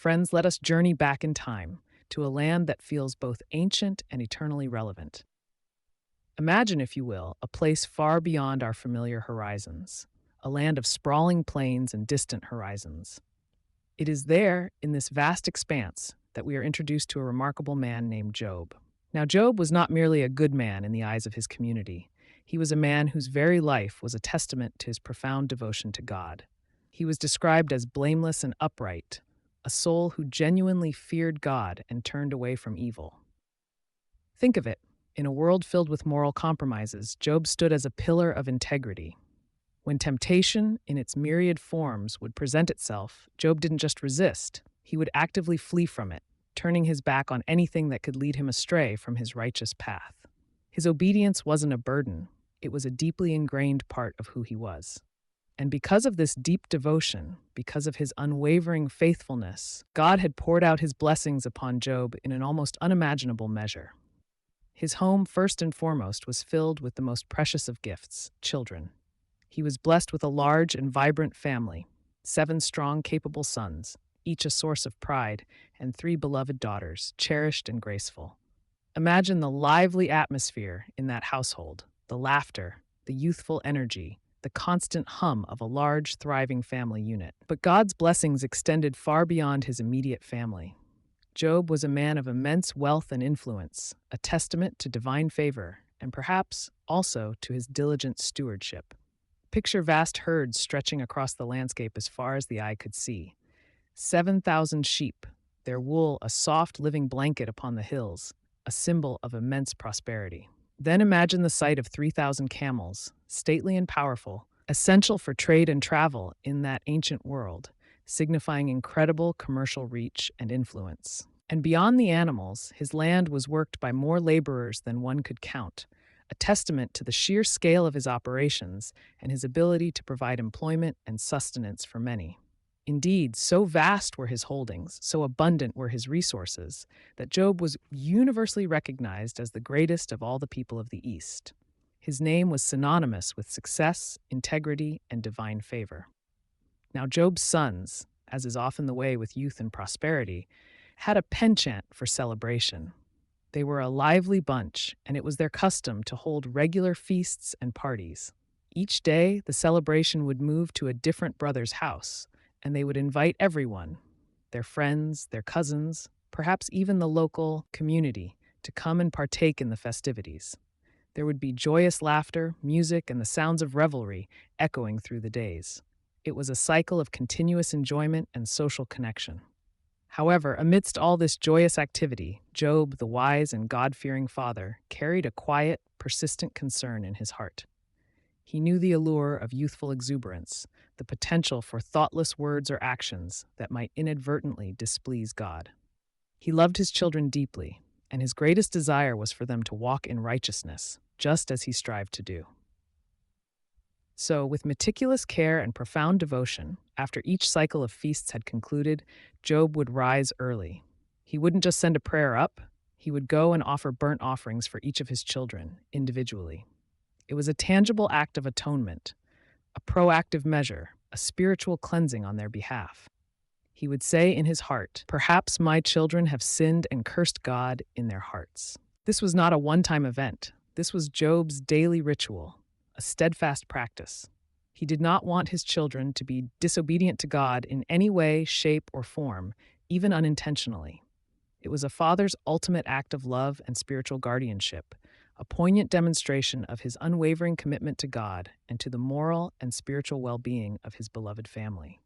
Friends, let us journey back in time to a land that feels both ancient and eternally relevant. Imagine, if you will, a place far beyond our familiar horizons, a land of sprawling plains and distant horizons. It is there, in this vast expanse, that we are introduced to a remarkable man named Job. Now, Job was not merely a good man in the eyes of his community. He was a man whose very life was a testament to his profound devotion to God. He was described as blameless and upright, a soul who genuinely feared God and turned away from evil. Think of it. In a world filled with moral compromises, Job stood as a pillar of integrity. When temptation, in its myriad forms, would present itself, Job didn't just resist, he would actively flee from it, turning his back on anything that could lead him astray from his righteous path. His obedience wasn't a burden, it was a deeply ingrained part of who he was. And because of this deep devotion, because of his unwavering faithfulness, God had poured out his blessings upon Job in an almost unimaginable measure. His home, first and foremost, was filled with the most precious of gifts, children. He was blessed with a large and vibrant family, 7 strong, capable sons, each a source of pride, and 3 beloved daughters, cherished and graceful. Imagine the lively atmosphere in that household, the laughter, the youthful energy, the constant hum of a large, thriving family unit. But God's blessings extended far beyond his immediate family. Job was a man of immense wealth and influence, a testament to divine favor, and perhaps also to his diligent stewardship. Picture vast herds stretching across the landscape as far as the eye could see. 7,000 sheep, their wool a soft living blanket upon the hills, a symbol of immense prosperity. Then imagine the sight of 3,000 camels, stately and powerful, essential for trade and travel in that ancient world, signifying incredible commercial reach and influence. And beyond the animals, his land was worked by more laborers than one could count, a testament to the sheer scale of his operations and his ability to provide employment and sustenance for many. Indeed, so vast were his holdings, so abundant were his resources, that Job was universally recognized as the greatest of all the people of the East. His name was synonymous with success, integrity, and divine favor. Now, Job's sons, as is often the way with youth and prosperity, had a penchant for celebration. They were a lively bunch, and it was their custom to hold regular feasts and parties. Each day, the celebration would move to a different brother's house, and they would invite everyone, their friends, their cousins, perhaps even the local community, to come and partake in the festivities. There would be joyous laughter, music, and the sounds of revelry echoing through the days. It was a cycle of continuous enjoyment and social connection. However, amidst all this joyous activity, Job, the wise and God-fearing father, carried a quiet, persistent concern in his heart. He knew the allure of youthful exuberance, the potential for thoughtless words or actions that might inadvertently displease God. He loved his children deeply, and his greatest desire was for them to walk in righteousness, just as he strived to do. So, with meticulous care and profound devotion, after each cycle of feasts had concluded, Job would rise early. He wouldn't just send a prayer up, he would go and offer burnt offerings for each of his children, individually. It was a tangible act of atonement, a proactive measure, a spiritual cleansing on their behalf. He would say in his heart, "Perhaps my children have sinned and cursed God in their hearts." This was not a one-time event. This was Job's daily ritual, a steadfast practice. He did not want his children to be disobedient to God in any way, shape, or form, even unintentionally. It was a father's ultimate act of love and spiritual guardianship, a poignant demonstration of his unwavering commitment to God and to the moral and spiritual well-being of his beloved family.